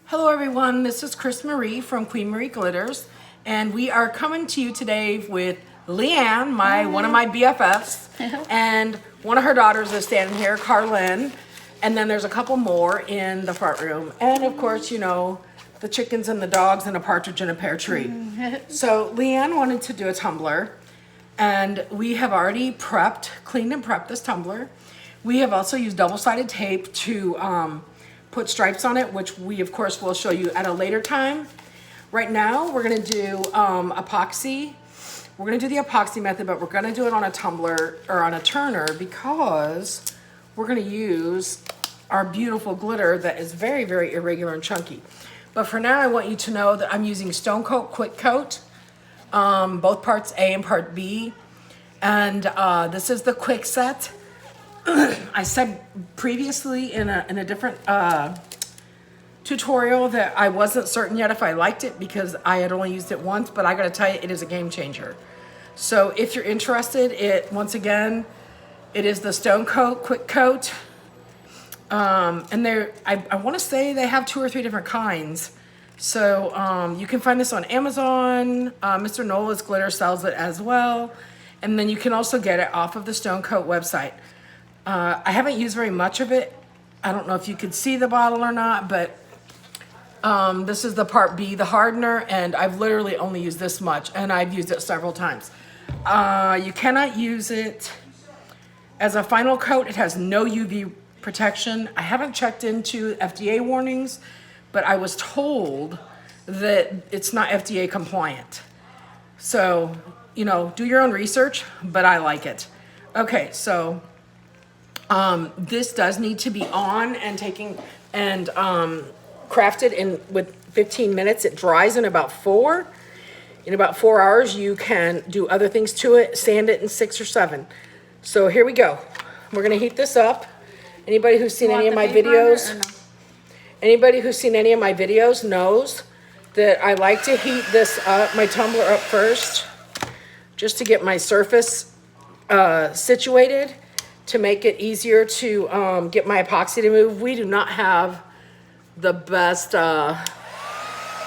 Hello everyone, this is Chris Marie from Queen Marie Glitters, and we are coming to you today with Leanne, one of my BFFs, and one of her daughters is standing here, Carlin, and then there's a couple more in the front room, and of course, you know, the chickens and the dogs and a partridge in a pear tree. So Leanne wanted to do a tumbler, and we have already cleaned and prepped this tumbler. We have also used double-sided tape to put stripes on it, which we of course will show you at a later time. Right now we're gonna do epoxy. We're gonna do the epoxy method, but we're gonna do it on a tumbler or on a turner because we're gonna use our beautiful glitter that is very, very irregular and chunky. But for now, I want you to know that I'm using Stone Coat Quick Coat, both parts A and part B. And this is the quick set. I said previously in a different tutorial that I wasn't certain yet if I liked it because I had only used it once, but I gotta tell you, it is a game changer. So if you're interested, once again, it is the Stone Coat Quick Coat. And I wanna say they have 2 or 3 different kinds. So you can find this on Amazon. Mr. Nola's Glitter sells it as well. And then you can also get it off of the Stone Coat website. I haven't used very much of it. I don't know if you could see the bottle or not, but this is the part B, the hardener, and I've literally only used this much, and I've used it several times. You cannot use it as a final coat. It has no UV protection. I haven't checked into FDA warnings, but I was told that it's not FDA compliant. So, you know, do your own research, but I like it. Okay, so this does need to be on and crafted in with 15 minutes. It dries in about 4. In about 4 hours, you can do other things to it, sand it in 6 or 7. So here we go. We're gonna heat this up. Anybody who's seen any of my videos, anybody who's seen any of my videos knows that I like to heat this up, my tumbler up first, just to get my surface situated, to make it easier to get my epoxy to move. We do not have the best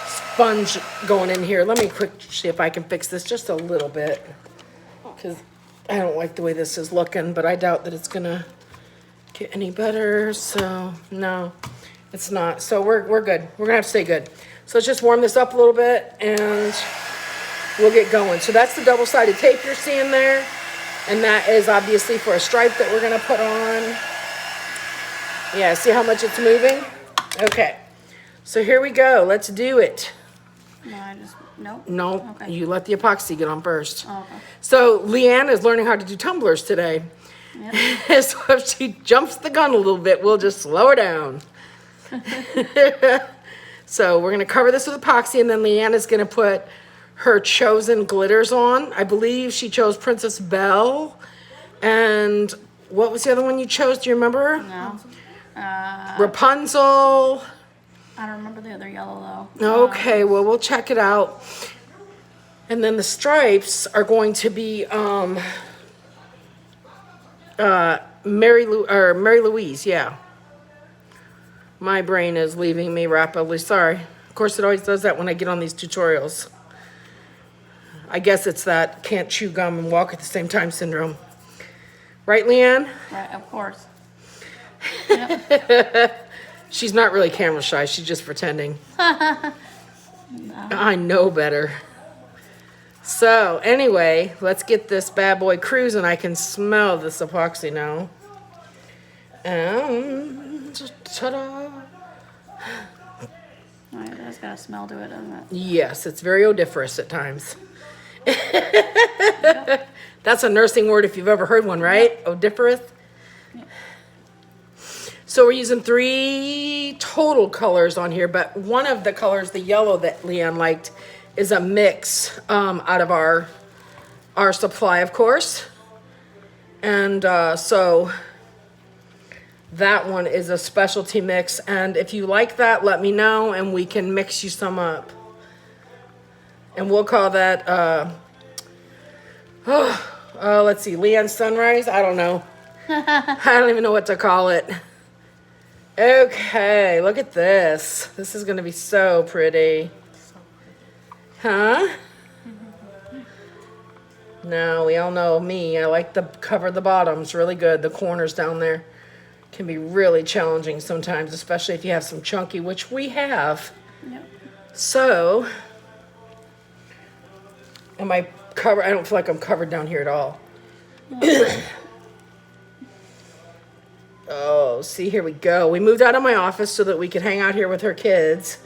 sponge going in here. Let me see if I can fix this just a little bit, because I don't like the way this is looking, but I doubt that it's gonna get any better. So no, it's not. So we're good. We're gonna have to stay good. So let's just warm this up a little bit and we'll get going. So that's the double-sided tape you're seeing there. And that is obviously for a stripe that we're gonna put on. Yeah, see how much it's moving? Okay, so here we go, let's do it. Nope. No, Okay. you let the epoxy get on first. Oh, okay. So Leanne is learning how to do tumblers today. Yep. So if she jumps the gun a little bit, we'll just slow her down. So we're gonna cover this with epoxy, and then Leanne is gonna put her chosen glitters on. I believe she chose Princess Belle. And what was the other one you chose? Do you remember? No. Rapunzel. I don't remember the other yellow though. Okay, well, we'll check it out. And then the stripes are going to be Mary Louise, yeah. My brain is leaving me rapidly, sorry. Of course, it always does that when I get on these tutorials. I guess it's that can't chew gum and walk at the same time syndrome. Right, Leanne? Right, of course. She's not really camera shy, she's just pretending. No. I know better. So, anyway, let's get this bad boy cruising. I can smell this epoxy now. Ta-da! Oh, yeah, that's got a smell to it, doesn't it? Yes, it's very odoriferous at times. Yep. That's a nursing word if you've ever heard one, right? Yep. Odoriferous. Yep. So we're using 3 total colors on here, but one of the colors, the yellow that Leanne liked, is a mix out of our supply, of course. And so that one is a specialty mix, and if you like that, let me know and we can mix you some up. And we'll call that, let's see, Leanne Sunrise? I don't know. I don't even know what to call it. Okay, look at this. This is gonna be so pretty. Huh? No, we all know me. I like to cover the bottoms really good. The corners down there can be really challenging sometimes, especially if you have some chunky, which we have. Yep. So, am I covered? I don't feel like I'm covered down here at all. Oh, see, here we go. We moved out of my office so that we could hang out here with her kids,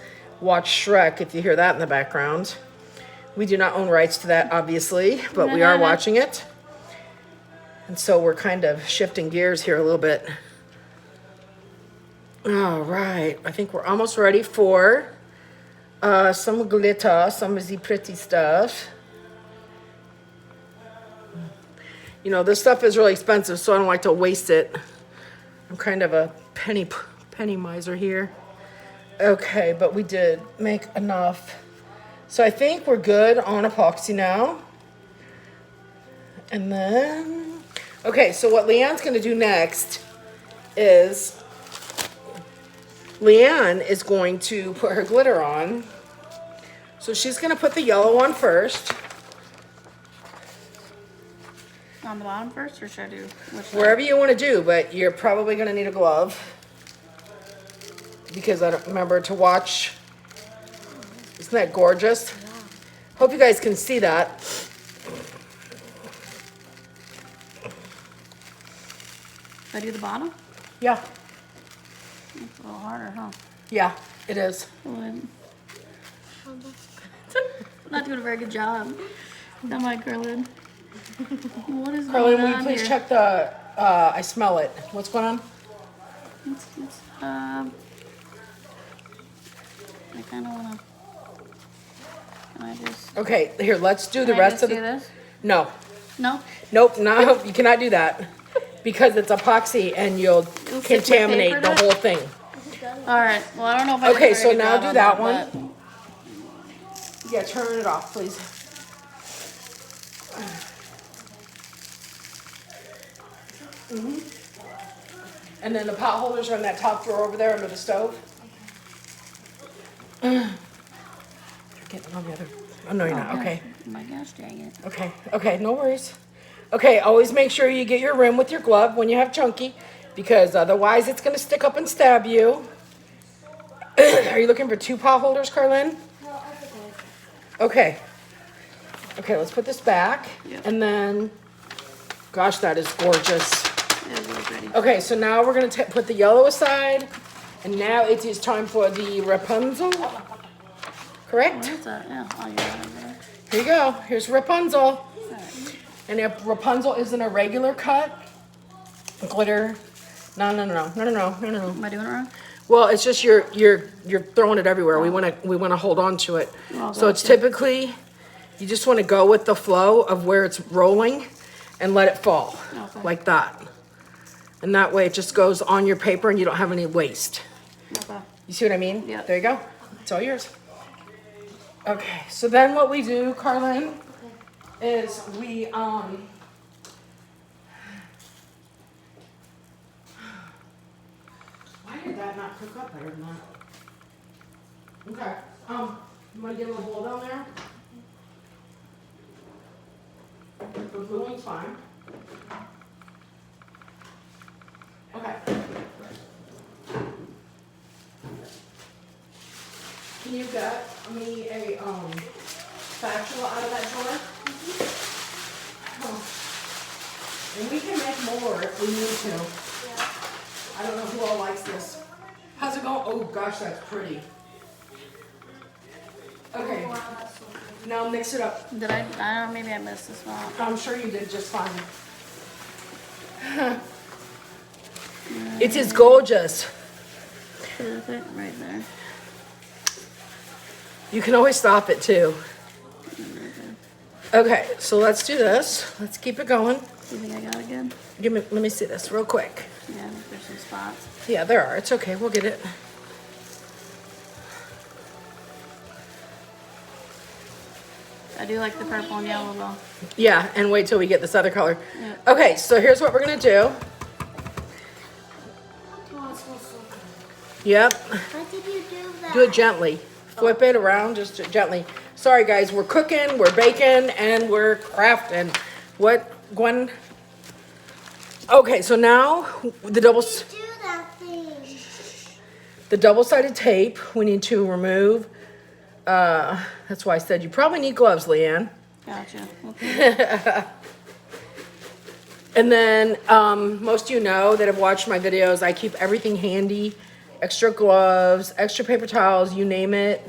watch Shrek, if you hear that in the background. We do not own rights to that, obviously, but we are watching it. And so we're kind of shifting gears here a little bit. All right, I think we're almost ready for some glitter, some of the pretty stuff. You know, this stuff is really expensive, so I don't like to waste it. I'm kind of a penny miser here. Okay, but we did make enough. So I think we're good on epoxy now. And then, okay, so what Leanne's gonna do next is Leanne is going to put her glitter on. So she's gonna put the yellow on first. On the bottom first, or should I do which side? Wherever you wanna do, but you're probably gonna need a glove. Because I don't remember to watch. Isn't that gorgeous? Hope you guys can see that. Should I do the bottom? Yeah, It's a little harder, huh? yeah, it is. I'm not doing a very good job. Am I, Carlin? What is Carly, going will you on please here? check the, I smell it. What's going on? I kind of want to. Can I just? Okay, here, let's do the Can I rest just of do the. this? No, No. nope, no, you cannot do that. Because it's epoxy and you'll Stick with contaminate paper the to it? whole thing. All right. Well, I don't know if I did a Okay, very so good now job do on that but- one. Yeah, turn it off, please. And then the pot holders are in that top drawer over there under the stove. You're getting on the other. Oh, no, you're not. Okay. Oh my gosh, dang it. Okay. Okay. No worries. Okay. Always make sure you get your rim with your glove when you have chunky, because otherwise it's going to stick up and stab you. Are you looking for two pot holders, Carlin? Okay. Okay. Let's put this back. Yep. And then, gosh, that is gorgeous. It is really pretty. Okay. So now we're going to put the yellow aside. And now it is time for the Rapunzel. Correct? What is that? Yeah. Oh, yeah. Right. Here you go. Here's Rapunzel. All right. And if Rapunzel is an irregular cut, glitter. No. Am I doing it wrong? Well, it's just you're throwing it everywhere. We wanna hold on to it. Oh, So it's gotcha. typically you just want to go with the flow of where it's rolling and let it fall Okay. like that. And that way it just goes on your paper and you don't have any waste. Okay. You see what I mean? Yep. There you go. It's all yours. Okay, so then what we do, Carlin, is we why did that not cook up better than that? Okay. You wanna get a little bowl down there? The gluing's fine. Okay. Can you get me a spatula out of that drawer? Oh. And we can make more if we need to. I don't know who all likes this. How's it going? Oh gosh, that's pretty. Okay. Now mix it up. Did I don't know, maybe I missed this one. I'm sure you did just fine. It is gorgeous. Perfect, right there. You can always stop it too. Okay, so let's do this. Let's keep it going. Do you think I got it good? Let me see this real quick. Yeah, I think there's some spots. Yeah, there are. It's okay. We'll get it. I do like the purple and yellow though. Yeah, and wait till we get this other color. Yep. Okay, so here's what we're gonna do. Yep. Why did you do that? Do it gently. Flip it around just gently. Sorry guys, we're cooking, we're baking, and we're crafting. What, Gwen? Okay, so now the Do that thing. double-sided tape we need to remove. That's why I said you probably need gloves, Leanne. Gotcha. Okay. And then most of you know that have watched my videos, I keep everything handy. Extra gloves, extra paper towels, you name it,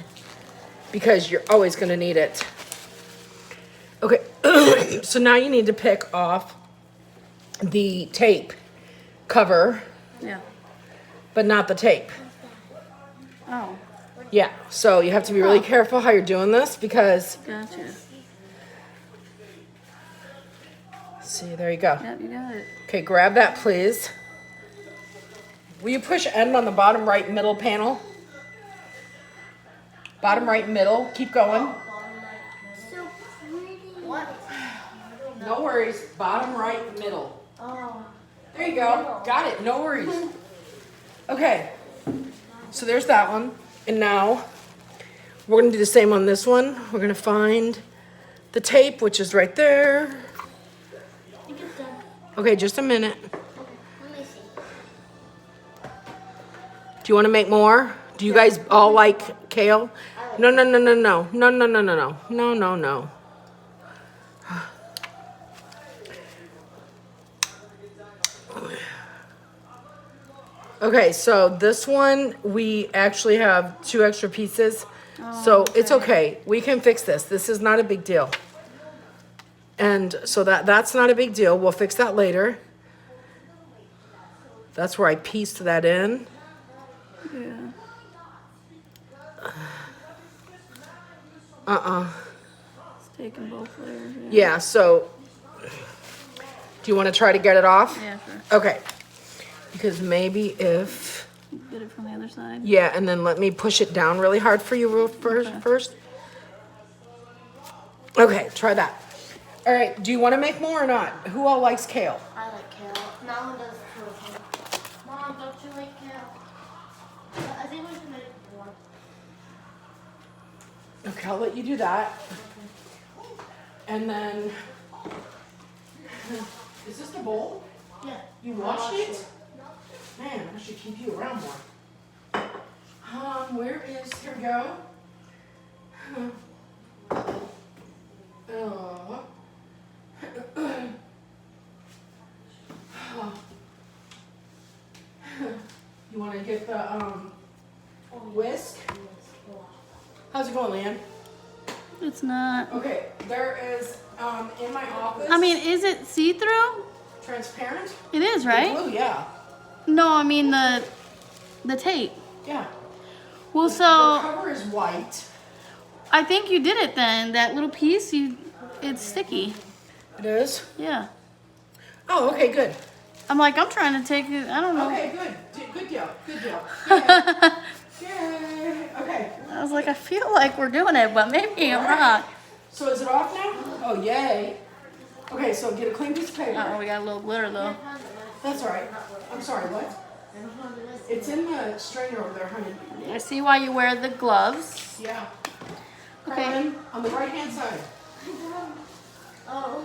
because you're always gonna need it. Okay, so now you need to pick off the tape cover, Yeah. but not the tape. Oh, Yeah, so you have to be really careful how you're doing this because, gotcha. see, there you go. Yep, you got it. Okay, grab that, please. Will you push end on the bottom right middle panel? Bottom right middle, keep going. So pretty. What? No worries, bottom right middle. Oh. There you go, got it, no worries. Okay, so there's that one. And now, we're gonna do the same on this one. We're gonna find the tape, which is right there. I think it's done. Okay, just a minute. Let me see. Do you wanna make more? Do you guys all like kale? No, no, no, no, no, no, no, no, no, no, no, no, no. Okay, so this one, we actually have 2 extra pieces. So it's okay. We can fix this. This is not a big deal. And so that's not a big deal. We'll fix that later. That's where I pieced that in. Yeah. It's taking both layers. Yeah, so do you want to try to get it off? Yeah, sure. Okay. Because maybe if, Get it from the other side. yeah, and then let me push it down really hard for you first. Okay, try that. All right, do you want to make more or not? Who all likes kale? I like kale. Mom does too. Mom, don't you like kale? I think we should make more. Okay, I'll let you do that. And then, is this the bowl? Yeah. You washed it? Man, I should keep you around more. Where is, here we go. Oh. You want to get the whisk? How's it going, Leanne? It's not. Okay, there is in my office. I mean, is it see-through? Transparent? It is, right? Blue, yeah. No, I mean the tape. Yeah. Well, The so cover is white. I think you did it then. That little piece, it's sticky. It is? Yeah. Oh, okay, good. I'm like, I'm trying to take it. I don't know. Okay, good. Good deal. Good deal. Yay. Yay. Okay. I was like, I feel like we're doing it, but maybe I'm not. So is it off now? Oh, yay. Okay, so get a clean piece of paper. Oh, we got a little glitter though. That's all right. I'm sorry, what? It's in the strainer over there, honey. I see why you wear the gloves. Yeah. Okay. Carlin, on the right-hand side. Oh.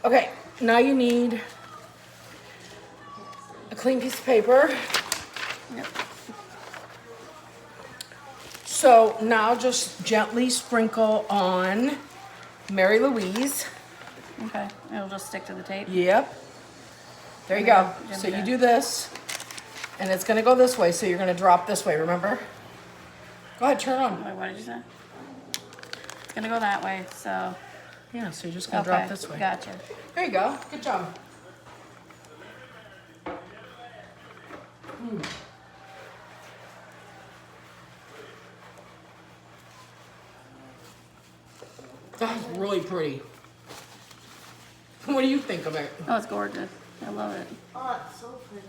Okay, now you need a clean piece of paper. Yep. So now just gently sprinkle on Mary Louise. Okay. It'll just stick to the tape. Yep. There you go. Yeah, So yeah. you do this, and it's gonna go this way, so you're gonna drop this way, remember? Go ahead, turn it on. Wait, what did you say? It's gonna go that way, so. Yeah, so you're just gonna Okay. drop this way. Gotcha. There you go. Good job. That's really pretty. What do you think of it? Oh, it's gorgeous. I love it. Oh, it's so pretty.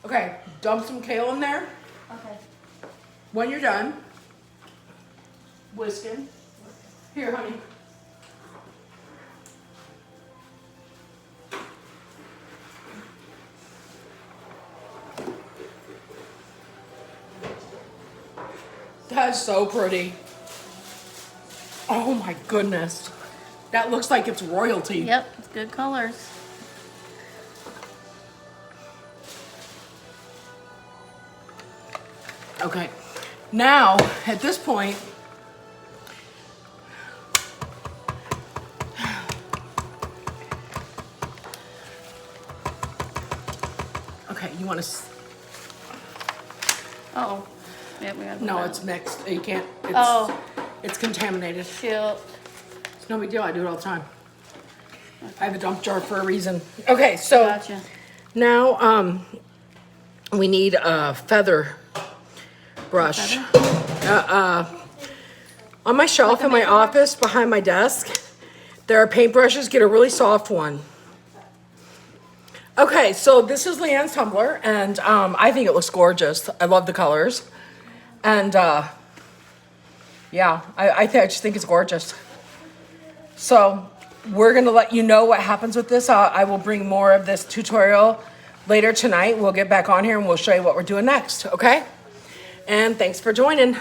Okay, dump some kale in there. Okay. When you're done, whisking. Here, honey. That's so pretty. Oh my goodness. That looks like it's royalty. Yep, it's good colors. Okay. Now, at this point, okay, you want to, Uh-oh. Yep, we got no, it's mixed. You can't, it's contaminated. Shoot. It's no big deal. I do it all the time. I have a dump jar for a reason. Okay, so Gotcha. now we need a feather brush. On my shelf in my office behind my desk, there are paintbrushes. Get a really soft one. Okay, so this is Leanne's tumbler, and I think it looks gorgeous. I love the colors. And yeah, I just think it's gorgeous. So we're gonna let you know what happens with this. I will bring more of this tutorial later tonight. We'll get back on here and we'll show you what we're doing next, okay? And thanks for joining.